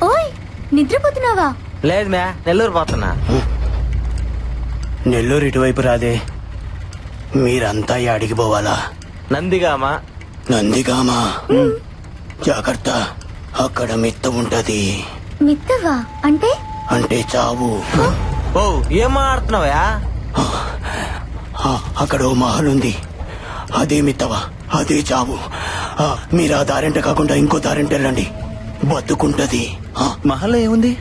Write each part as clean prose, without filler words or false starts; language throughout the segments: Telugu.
ఓయ్ నిద్రపోతున్నావా? లేదు మ్యా, నెల్లూరు పోతున్నా. నెల్లూరు ఇటువైపు రాదే, మీరంతా యాడికి పోవాలా? నందిగామా. నందిగామా? జాగ్రత్త, అక్కడ మిత్త ఉంటది. మిత్తవా అంటే? అంటే చావు. ఓ ఏం మాట్లాడుతున్నావా? అక్కడ ఓ మహల్ ఉంది, అదే మిత్తవా, అదే చావు. మీరు ఆ దారింట కాకుండా ఇంకో దారింట వెళ్ళండి, బతుకుంటది. మహల్లో ఏముంది?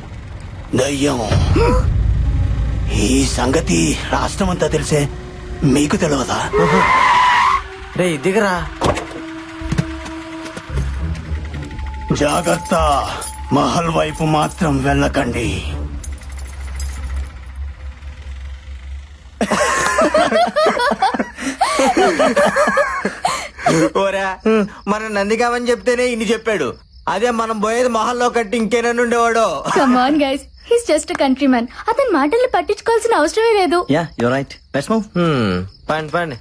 దయ్యం. ఈ సంగతి రాష్ట్రం అంతా తెలిసే, మీకు తెలియదా? రే దిగరా. జాగ్రత్త, మహల్ వైపు మాత్రం వెళ్ళకండి. ఓరా, మనం నందిగామని చెప్తేనే ఇన్ని చెప్పాడు. అదే మనం పోయేది మహల్లో కట్టి ఇంకేనన్ను ఉండేవాడు. Come on guys, he's just country man. అతని మాటల్ని పట్టించుకోవాల్సిన అవసరమే లేదు. Yeah you're right, let's move. పండి పండి.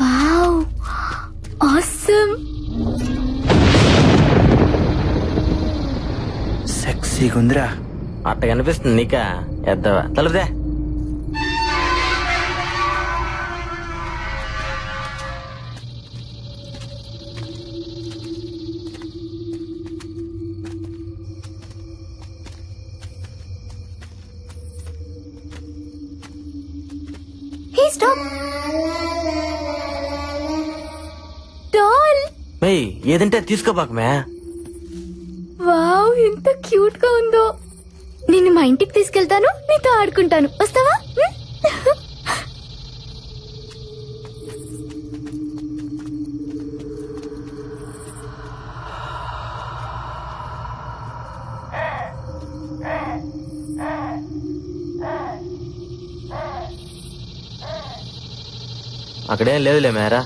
Wow, awesome. సెక్సీగా ఉందిరా. అట్ట కనిపిస్తుంది నీకా? ఎద్దవా తలుపుదే. హే స్టాప్. డాల్. మేయ్ ఏదంటే తీసుకోబాక మ్యా. వావ్, ఎంత క్యూట్ గా ఉందో. నిన్ను మా ఇంటికి తీసుకెళ్తాను, నీతో ఆడుకుంటాను. వస్తావా? అక్కడేం లేదులే మేరా.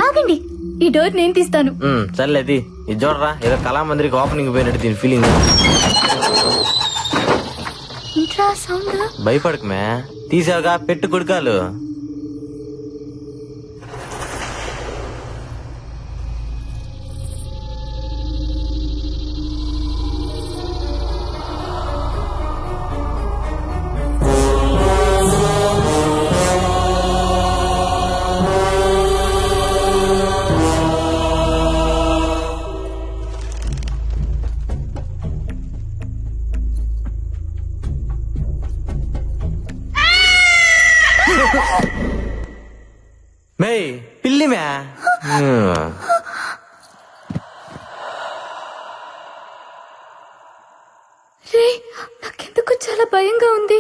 ఆగండి, ఈ డోర్ నేను తీస్తాను. సర్లేది ఇది చూడరా, ఏదో కళామందిరికి ఓపెనింగ్ పోయినట్టు దీని ఫీలింగ్. Intra sound. భయపడకు మే, తీసావుగా పెట్టు కుడుకాలు. మే పిల్లి మే. రే, నాకెందుకు చాలా భయంగా ఉంది.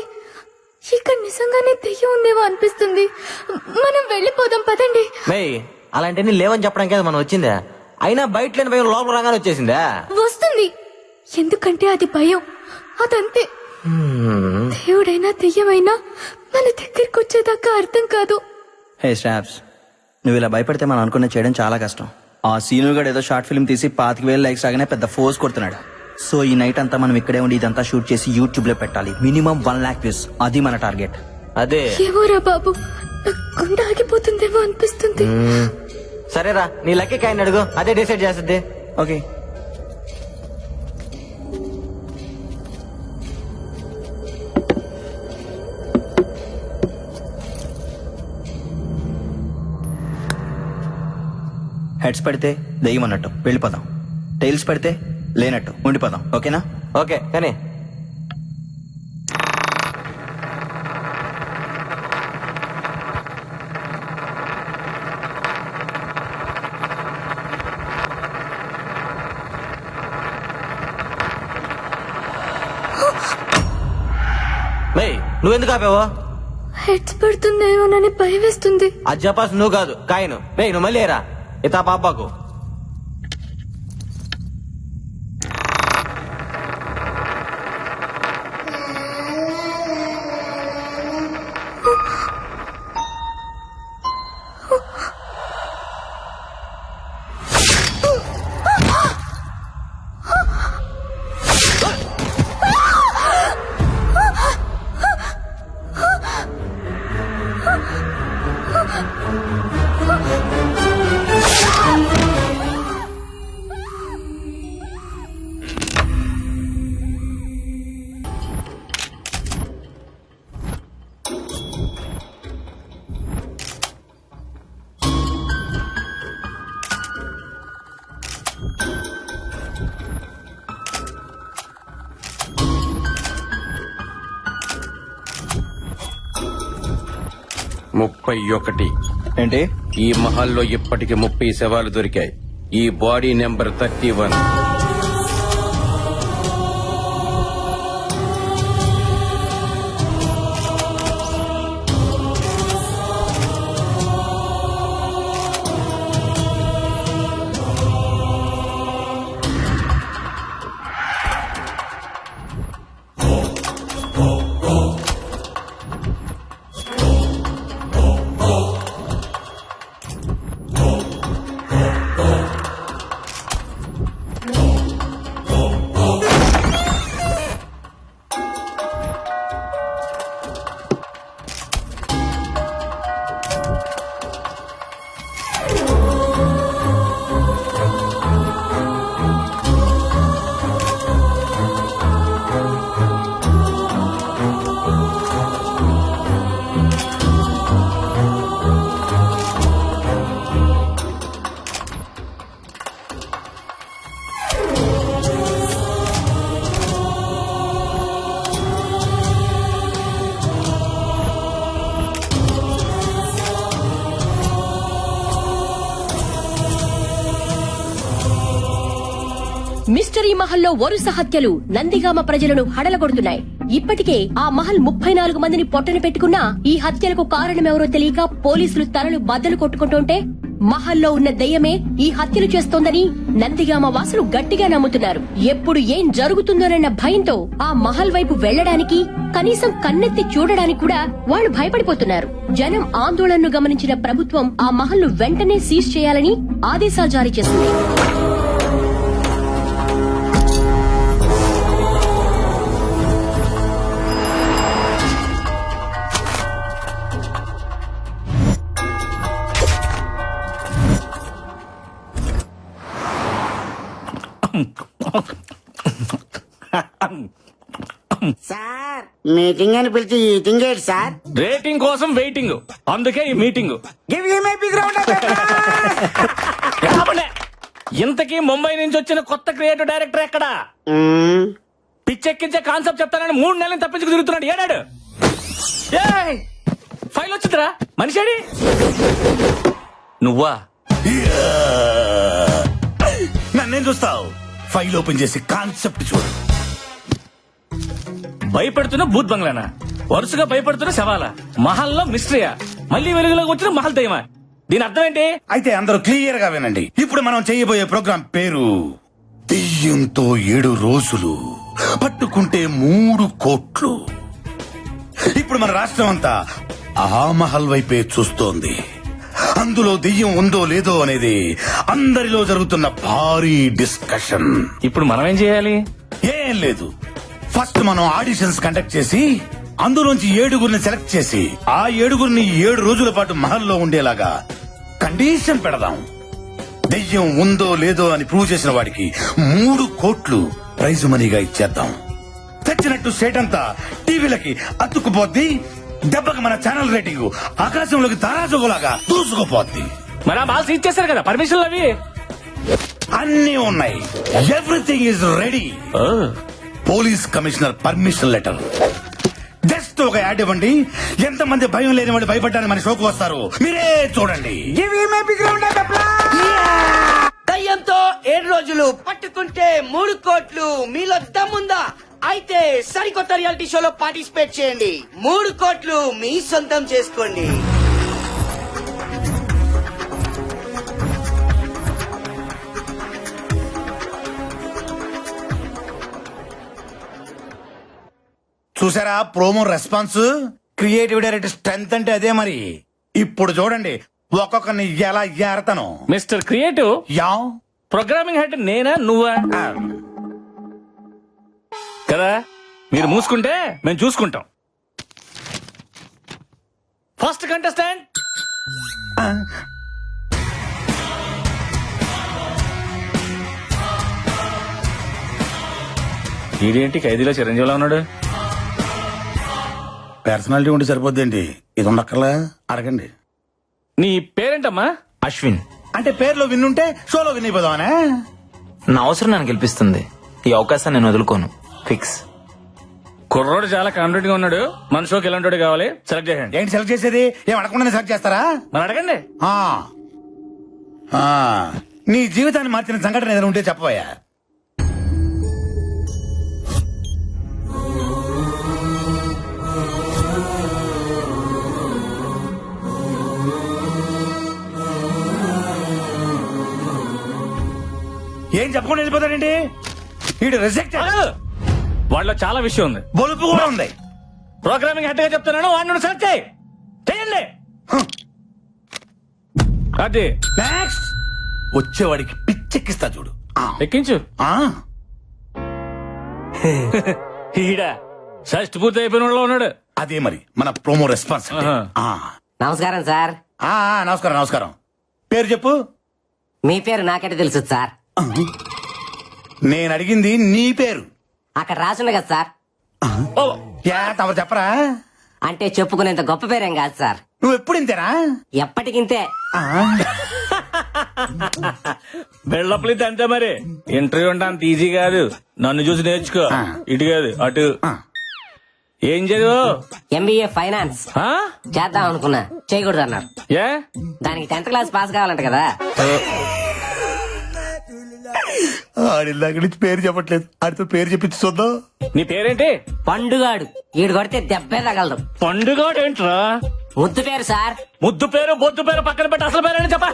ఇక్కడ నిజంగానే దెయ్యం ఉందేమో అనిపిస్తుంది. మనం వెళ్ళిపోదాం పదండి. మే అలాంటివన్నీ లేవని చెప్పడానికి కదా మనం వచ్చిందా? అయినా బయట లేని భయం లోపల రాగానే వచ్చేసిందా? వస్తుంది, ఎందుకంటే అది భయం. అదంతే. దేవుడైనా దెయ్యమైనా మన దగ్గరికి వచ్చేదాకా అర్థం కాదు. హే స్టాప్స్, నువ్వు ఇలా భయపడితే మనం అనుకున్న చేయడం చాలా కష్టం. ఆ సీను గడు ఏదో షార్ట్ ఫిల్మ్ తీసి 25,000 లైక్స్ రాగానే పెద్ద ఫోర్స్ కొడుతున్నాడు. సో ఈ నైట్ అంతా మనం ఇక్కడే ఉండి ఇదంతా షూట్ చేసి యూట్యూబ్ లో పెట్టాలి. మినిమం 1 lakh వ్యూస్, అది మన టార్గెట్. అదే ఏమోరా బాబు, గుండె ఆగిపోతుందేమో అనిపిస్తుంది. సరేరా, నీ లక్కీ కాయని అడుగు, అదే డిసైడ్ చేస్తుంది. ఓకే, హెడ్స్ పడితే దెయ్యం అన్నట్టు వెళ్ళిపోదాం, టైల్స్ పడితే లేనట్టు ఉండిపోదాం. ఓకేనా? ఓకే కానీ నువ్వెందుకు ఆపావో? హెడ్స్ పడుతుందేమోనని భయం వేస్తుంది. అది చెప్పాల్సి నువ్వు కాదు, కాయను. నువ్వు మళ్ళీ రా, ఇతా పాపాకు. 31. ఏంటి? ఈ మహల్లో ఇప్పటికి 30 శవాలు దొరికాయి. ఈ బాడీ నెంబర్ 31. మిస్టరీ మహల్లో వరుస హత్యలు నందిగామ ప్రజలను హడలగొడుతున్నాయి. ఇప్పటికే ఆ మహల్ 34 మందిని పొట్టన పెట్టుకున్నా ఈ హత్యలకు కారణమెవరో తెలియక పోలీసులు తలలు బద్దలు కొట్టుకుంటుంటే మహల్లో ఉన్న దెయ్యమే ఈ హత్యలు చేస్తోందని నందిగామ వాసులు గట్టిగా నమ్ముతున్నారు. ఎప్పుడు ఏం జరుగుతుందోనన్న భయంతో ఆ మహల్ వైపు వెళ్లడానికి, కనీసం కన్నెత్తి చూడడానికి కూడా వాళ్లు భయపడిపోతున్నారు. జనం ఆందోళనను గమనించిన ప్రభుత్వం ఆ మహల్ను వెంటనే సీజ్ చేయాలని ఆదేశాలు జారీ చేసింది. సార్ మీటింగ్ అని పిలిచి ఈటింగ్ ఏంటి సార్? రేటింగ్ కోసం వెయిటింగ్, అందుకే ఈ meeting. Give you my big round of రాబడే. ఇంతకీ ముంబై నుంచి వచ్చిన కొత్త క్రియేటివ్ డైరెక్టర్ ఎక్కడా? పిచ్చెక్కించే కాన్సెప్ట్ చెప్తానని 3 నెలలు తప్పించుకు తిరుగుతున్నాడు. ఏడాడు ఫైల్ వచ్చిందిరా, మనిషేడి? నువ్వా? నన్నేం చూస్తావు? ఫైల్ ఓపెన్ చేసి కాన్సెప్ట్ చూడు. భయపెడుతున్న భూత్ బంగ్లానా? వరుసగా భయపడుతున్న శవాలా? మహల్లో మిస్టరీయా? మళ్ళీ వెలుగులోకి వచ్చిన మహల్ దయ్యమా? దీని అర్థం ఏంటి? అయితే అందరూ క్లియర్ గా వినండి. ఇప్పుడు మనం చేయబోయే ప్రోగ్రాం పేరు దెయ్యంతో 7 రోజులు, పట్టుకుంటే 3 కోట్లు. ఇప్పుడు మన రాష్ట్రం అంతా ఆ మహల్ వైపే చూస్తోంది. అందులో దెయ్యం ఉందో లేదో అనేది అందరిలో జరుగుతున్న భారీ డిస్కషన్. ఇప్పుడు మనం ఏం చేయాలి? ఏం లేదు, ఫస్ట్ మనం ఆడిషన్స్ కండక్ట్ చేసి అందులోంచి 7గురిని సెలెక్ట్ చేసి ఆ 7గురిని 7 రోజుల పాటు మహల్లో ఉండేలాగా కండిషన్ పెడదాం. దెయ్యం ఉందో లేదో అని ప్రూవ్ చేసిన వాడికి 3 కోట్లు ప్రైజ్ మనీగా ఇచ్చేద్దాం. తెచ్చినట్టు స్టేట్ అంతా టీవీలకి అతుక్కుపోద్ది. దెబ్బకి మన ఛానల్ రేటింగ్ ఆకాశంలోకి తారాజుగులాగా దూసుకుపోద్ది. మరి ఆ బాల్స్ ఇచ్చేసారు కదా, పర్మిషన్లు అవి అన్నీ ఉన్నాయి. Everything is ready. Police commissioner permission letter. Just ఒక యాడ్ ఇవ్వండి. ఎంతమంది భయం లేని వాళ్ళు భయపడ్డానికి మన షోకు వస్తారు, మీరే చూడండి. Give you my big round of దయ్యంతో 7 రోజులు, పట్టుకుంటే 3 కోట్లు. మీలో దమ్ముందా? అయితే సరికొత్త రియాలిటీ షోలో పార్టిసిపేట్ చేయండి. 3 కోట్లు మీ సొంతం చేసుకోండి. చూసారా promo response? Creative director strength అంటే అదే మరి. ఇప్పుడు చూడండి ఒక్కొక్కరిని ఎలా ఏరతాను. మిస్టర్ క్రియేటివ్, యా ప్రోగ్రామింగ్ హెడ్ నేనా నువ్వా? కదా, మీరు మూసుకుంటే మేము చూసుకుంటాం. ఫస్ట్ కంటెస్టెంట్ ఇదేంటి ఖైదీలో చిరంజీవిలో ఉన్నాడు? పర్సనాలిటీ ఉంటే సరిపోద్దండి, ఇది ఉండక్కర్లా. అడగండి. నీ పేరేంటమ్మా? అశ్విన్. అంటే పేర్లో విన్నుంటే షోలో విన్ అయిపోదామనే. నా అవసరం నన్ను గెలిపిస్తుంది. ఈ అవకాశాన్ని నేను వదులుకోను. ఫిక్స్. కుర్రోడు చాలా కాన్ఫిడెంట్ గా ఉన్నాడు. మన షోకి ఎలాంటి కావాలి సెలెక్ట్ చేయండి. ఏంటి సెలెక్ట్ చేసేది? ఏం అడగకుండా సెలెక్ట్ చేస్తారా? మరి అడగండి. ఆ. ఆ. నీ జీవితాన్ని మార్చిన సంఘటన ఏదైనా ఉంటే చెప్పబోయా. ఏం చెప్పకుండా వెళ్ళిపోతాడండి వీడు? రిజెక్ట్. వాళ్ళలో చాలా విషయం ఉంది. బొలుపు కూడా ఉంది. ప్రోగ్రామింగ్ హెడ్ గా చెప్తున్నాను, వాడిని సెలెక్ట్ చేయండి. అది నెక్స్ట్ వచ్చేవాడికి పిచ్చెక్కిస్తా చూడు. ఎక్కించు. ఈడ షష్ట్ పూర్తి అయిపోయిన వాళ్ళు ఉన్నాడు. అదే మరి మన ప్రోమో రెస్పాన్స్. నమస్కారం సార్. నమస్కారం నమస్కారం. పేరు చెప్పు. మీ పేరు నాకైతే తెలుసు సార్. నేను అడిగింది నీ పేరు. అక్కడ రాసుండే కదా సార్. తమరు చెప్పరా? అంటే చెప్పుకునేంత గొప్ప పేరేం కాదు సార్. నువ్వు ఎప్పుడు ఇంతేనా? ఎప్పటికింతే. బెళ్ళప్పలితే అంతే మరి. ఇంటర్వ్యూ అంటే అంత ఈజీ కాదు. నన్ను చూసి నేర్చుకో. ఇటు కాదు అటు. ఏం చదువు? ఎంబీఏ ఫైనాన్స్ చేద్దాం అనుకున్నా, చేయకూడదు అన్నారు. ఏ? దానికి 10th క్లాస్ పాస్ కావాలంట కదా. ఆడిల్లాక నుంచి పేరు చెప్పట్లేదు. ఆడితో పేరు చెప్పించి చూద్దాం. నీ పేరేంటి? పండుగాడు. ఈడు కొడితే దెబ్బే తగలదు. పండుగ ఏంట్రా? ముద్దు పేరు సార్. ముద్దు పేరు బొద్దు పేరు పక్కన పెట్టి అసలు పేరేంటి చెప్పా.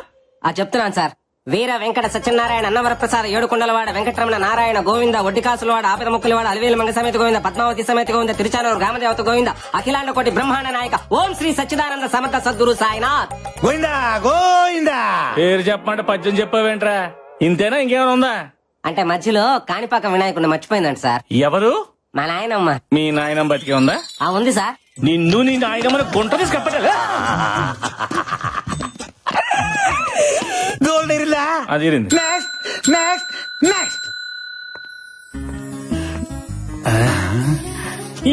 చెప్తున్నాను సార్. వీర వెంకట సత్యనారాయణ అన్నవరప్రసాద ఏడుకొండలవాడ వెంకటరమణ నారాయణ గోవింద ఒడ్డికాసులవాడ ఆపిద ముక్కులవాడ అలివేలు మంగ సమేత గోవింద పద్మావతి సమేత గోవింద తిరుచానూరు గ్రామదేవత గోవింద అఖిలాండ కోటి బ్రహ్మాండ నాయక ఓం శ్రీ సచ్చిదానంద సమర్థ సద్గురు సాయినాథ్ గోవిందా గోవిందా. పేరు చెప్పమంటే పద్యం చెప్పావేంట్రా? ఇంతేనా ఇంకేమైనా ఉందా? అంటే మధ్యలో కాణిపాకం వినాయకుడిని మర్చిపోయిందంట సార్. ఎవరు? మా నాయనమ్మ. మీ నాయనమ్మ బతికే ఉందా? ఉంది సార్. నిన్ను నీ నాయనమ్మని గుంట తీసి కప్పటలే. అది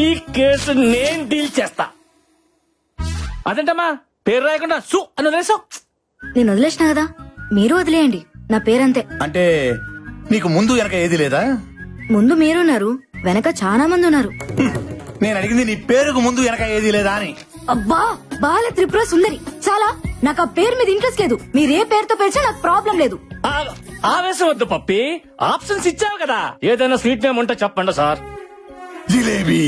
ఈ కేసు నేను డీల్ చేస్తా. అదేంటమ్మా పేరు రాయకుండా సు అని వదిలేసావు? నేను వదిలేసిన కదా, మీరు వదిలేయండి. నా పేరంతే. అంటే నీకు ముందు వెనక ఏది లేదా? ముందు మీరున్నారు, వెనక చాలా మంది ఉన్నారు. నేను అడిగింది నీ పేరుకు ముందు వెనక ఏది లేదా అని. అబ్బా బాల త్రిపుర సుందరి. చాలా, నాకు ఆ పేరు మీద ఇంట్రెస్ట్ లేదు. మీరు ఏ పేరుతో పేర్చా నాకు ప్రాబ్లం లేదు. ఆవేశం వద్దు పప్పి, ఆప్షన్స్ ఇచ్చావు కదా. ఏదైనా స్వీట్ నేమ్ ఉంటే చెప్పండి సార్. జిలేబీ.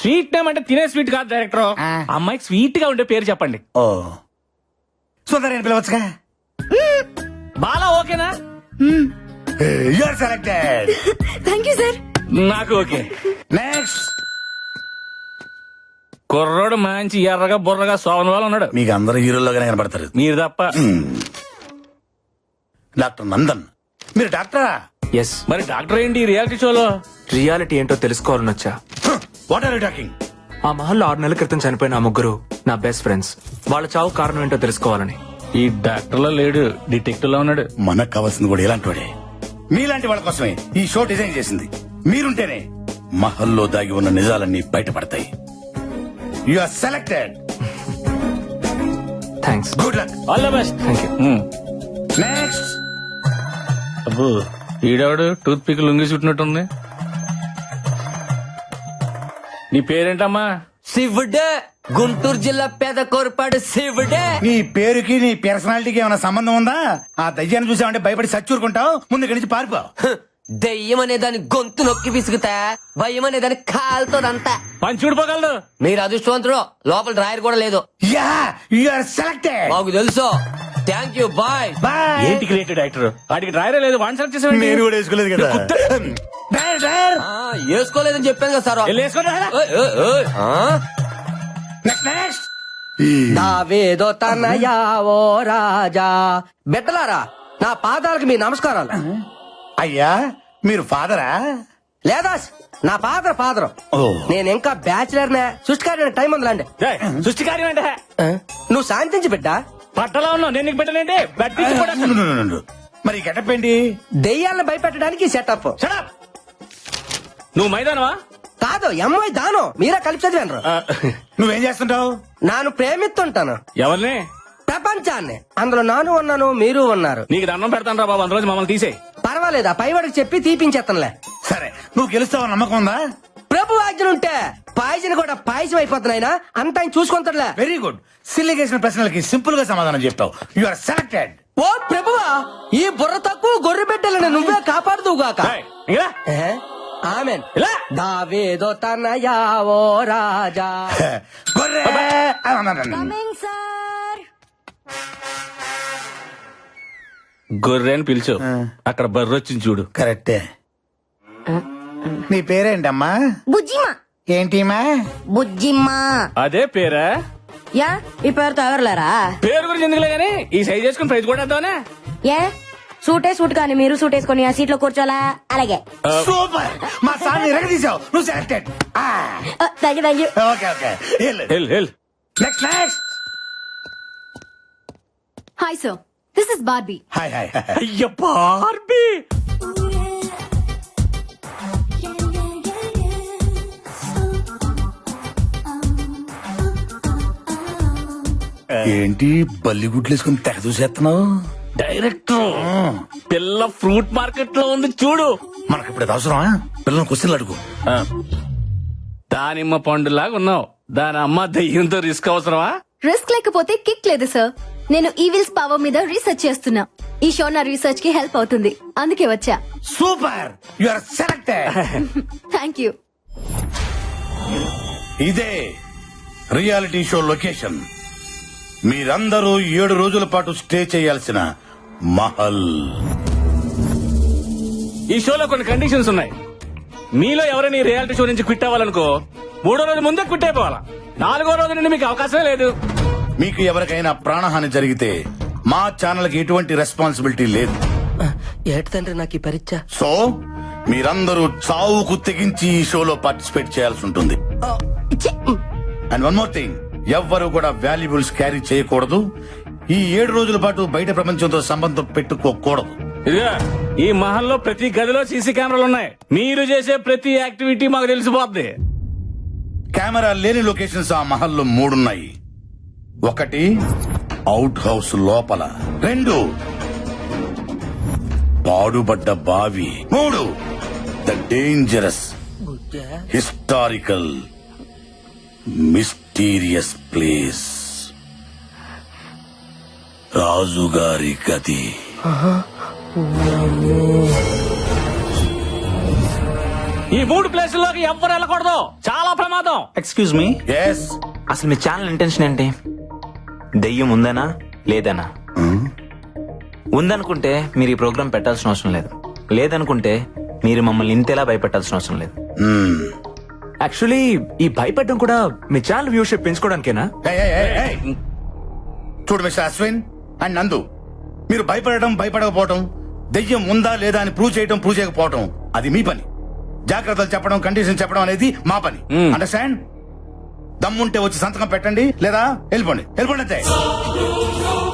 స్వీట్ నేమ్ అంటే తినే స్వీట్ కాదు డైరెక్టర్. అమ్మాయికి స్వీట్ గా ఉండే పేరు చెప్పండి. ఓ సుందరి పిలవచ్చుగా. బాలా ఓకేనా? You are selected. Thank you sir. నాకు ఓకే. నెక్స్ట్. కుర్రోడు మంచి ఎర్రగా బుర్రగా సోమన్ వాళ్ళు ఉన్నాడు. మీకు అందరు హీరోల్లోగానే కనబడతారు. మీరు తప్ప. డాక్టర్ నందన్. మీరు డాక్టరా? ఎస్. మరి డాక్టర్ ఏంటి రియాలిటీ షోలో? రియాలిటీ ఏంటో తెలుసుకోవాలని వచ్చా. What are you talking? ఆ మహల్లో 6 నెలల క్రితం చనిపోయిన ఆ ముగ్గురు నా బెస్ట్ ఫ్రెండ్స్. వాళ్ళ చావు కారణం ఏంటో తెలుసుకోవాలని. ఈ డాక్టర్ లో లేడు, డిటెక్టివ్ లో ఉన్నాడు. మనకు కావాల్సింది కూడా ఇలాంటి వాడే. మీలాంటి వాళ్ళ కోసమే ఈ షో డిజైన్ చేసింది. మీరుంటేనే మహల్లో దాగి ఉన్న నిజాలన్నీ బయటపడతాయి. You are selected. Thanks. Good luck. All the best. Thank you. Next. అబ్బో ఈడవాడు టూత్ పిక్ లొంగి చుట్టినట్టుంది. నీ పేరేంటమ్మా? శివుడే. గుంటూరు జిల్లా పేద కోరపాడు శివుడే. నీ పేరుకి నీ పర్సనాలిటీకి ఏమైనా సంబంధం ఉందా? ఆ దయ్యాన్ని చూసావంటే భయపడి సచ్చూరుకుంటావు. ముందు ఇక్కడి నుంచి పారిపో. దెయ్యం అనే దాని గొంతు నొక్కి పిసుకుతా, భయం అనే దాని కాలుతోదంతా. పని చూడిపోగలదు. మీరు అదృష్టవంతుడు. లోపల డ్రాయర్ కూడా లేదు. Yeah you are selected. మాకు తెలుసు. Thank you. బాయ్. బాయ్. ఏంటి క్రియేటివ్ డైరెక్టర్? వాడికి డ్రైరే లేదు, వన్ సెలెక్ట్ చేసాడు. నేను కూడా వేసుకోలేదు కదా. వేసుకోలేదని చెప్పాను కదా సార్. నెక్స్ట్. దావేదో తనయా ఓ రాజా. బిడ్డలారా, నా పాదాలకు మీ నమస్కారాలు. అయ్యా మీరు ఫాదరా? లేదా నా ఫాదర్. నేను ఇంకా బ్యాచిలర్ నే. సృష్టికారి టైం ఉందిలాండి. సృష్టి కార్యం అంటే నువ్వు శాంతించి బిడ్డ. పట్టలో ఉన్నావు, నేను నీకు పెట్టలేంటి. మరి గెటప్ ఏంటి? దెయ్యాలను భయపెట్టడానికి సెటప్. నువ్వు మైదానవా? కాదు, ఎంఐ దాను. మీరే కలిపి చదివాను. నువ్వేం చేస్తుంటావు? నాను ప్రేమిస్తుంటాను ఎవరిని? ప్రపంచాన్ని. అందులో నాను ఉన్నాను, మీరు ఉన్నారు. నీకు దండం పెడతాను రా బాబు, అందులో మమ్మల్ని తీసేయి. పర్వాలేదు, ఆ పైవాడికి చెప్పి తీపించేస్తానులే. సరే, నువ్వు గెలుస్తావు నమ్మకం ఉందా? ప్రభు ఆజ్ఞలుంటే పాయసం కూడా పాయసం అయిపోతున్నాయినా అంత ఆయన చూసుకుంటాడులే. Very good. సిల్లిగేసిన ప్రశ్నలకి సింపుల్ గా సమాధానం చెప్తావు. You are selected. ఓ ప్రభువా, ఈ బుర్ర తక్కువ గొర్రె బిడ్డలను నువ్వే కాపాడుదువుగాక. ఆమెన్. దావేదో తనయా ఓ రాజా. గొర్రె. గొర్రె అని పిలిచు, అక్కడ బర్రె వచ్చింది చూడు. కరెక్టే. నీ పేరేంటమ్మా? బుజ్జిమా. ఏంటిమా? బుజ్జిమ్మా. అదే పేరా? యా, ఈ పేరుతో ఎవరులేరా? పేరు గురించి ఎందుకులే గానీ ఈ సైజ్ చేసుకుని ప్రైజ్ కూడా వద్దామనే. ఏ సూట్ కానీ మీరు సూట్ వేసుకొని ఆ సీట్ లో కూర్చోలా? అలాగే. సూపర్. మా సార్ ఎరగదీసావు. నువ్వు selected. Thank you. Okay okay. Next next. Hi sir, this is Barbie. Hi hi. అయ్య బార్బీ. ఏంటి బల్లిగుడ్లు వేసుకుని తెగ చూసేస్తున్నావు? డైరెక్టర్ పిల్ల ఫ్రూట్ మార్కెట్ లో ఉంది చూడు. మనకి ఇప్పుడు అవసరమా? పిల్లలు క్వశ్చన్లు అడుగు. దానిమ్మ పండులాగా ఉన్నావు, దాని అమ్మ దయ్యంతో రిస్క్ అవసరమా? రిస్క్ లేకపోతే కిక్ లేదు సార్. నేను ఈవిల్స్ పవర్ మీద రీసెర్చ్ చేస్తున్నా. ఈ షో నా రీసెర్చ్ కి హెల్ప్ అవుతుంది, అందుకే వచ్చా. Super. You are selected. Thank you. ఇదే రియాలిటీ షో లొకేషన్. మీరందరూ 7 రోజుల పాటు స్టే చేయాల్సిన మహల్. ఈ షోలో కొన్ని కండిషన్స్ ఉన్నాయి. మీలో ఎవరైనా ఈ రియాలిటీ షో నుంచి క్విట్ అవ్వాలనుకో 3వ రోజు ముందే క్విట్ అయిపోవాలా. 4వ రోజు నుండి మీకు అవకాశమే లేదు. మీకు ఎవరికైనా ప్రాణహాని జరిగితే మా ఛానల్ కి ఎటువంటి రెస్పాన్సిబిలిటీ లేదు. ఏటి తండ్రి నాకు ఈ పరీక్ష. సో మీరందరూ చావుకు తెగించి ఈ షోలో పార్టిసిపేట్ చేయాల్సి ఉంటుంది. అండ్ వన్ మోర్ థింగ్, ఎవ్వరూ కూడా వాల్యుబుల్స్ క్యారీ చేయకూడదు. ఈ 7 రోజుల పాటు బయట ప్రపంచంతో సంబంధం పెట్టుకోకూడదు. ఇదిగా ఈ మహల్లో ప్రతి గదిలో సీసీ కెమెరాలు ఉన్నాయి. మీరు చేసే ప్రతి యాక్టివిటీ మాకు తెలిసిపోద్ది. కెమెరా లేని లొకేషన్స్ ఆ మహల్లో 3 ఉన్నాయి. 1 అవుట్ హౌస్ లోపల, 2 పాడుబడ్డ బావి, 3 the dangerous historical mysterious place రాజుగారి గది. ఈ 3 ప్లేసుల్లోకి ఎవ్వరు వెళ్ళకూడదు, చాలా ప్రమాదం. Excuse me, yes. అసలు మీ ఛానల్ ఇంటెన్షన్ ఏంటి? దెయ్యం ఉందనా లేదనా? ఉందనుకుంటే మీరు ఈ ప్రోగ్రామ్ పెట్టాల్సిన అవసరం లేదు. లేదనుకుంటే మీరు మమ్మల్ని ఇంతేలా భయపెట్టాల్సిన అవసరం లేదు. యాక్చువల్లీ ఈ భయపెట్టడం కూడా మీ ఛానల్ వ్యూషిప్ పెంచుకోవడానికేనా? చూడు మిస్టర్ అశ్విన్ అండ్ నందు, మీరు భయపడటం భయపడకపోవటం, దెయ్యం ఉందా లేదా అని ప్రూవ్ చేయటం ప్రూవ్ చేయకపోవటం అది మీ పని. జాగ్రత్తలు చెప్పడం, కండిషన్ చెప్పడం అనేది మా పని. అండర్స్టాండ్? దమ్ముంటే వచ్చి సంతకం పెట్టండి, లేదా వెళ్ళిపోండి అంతే.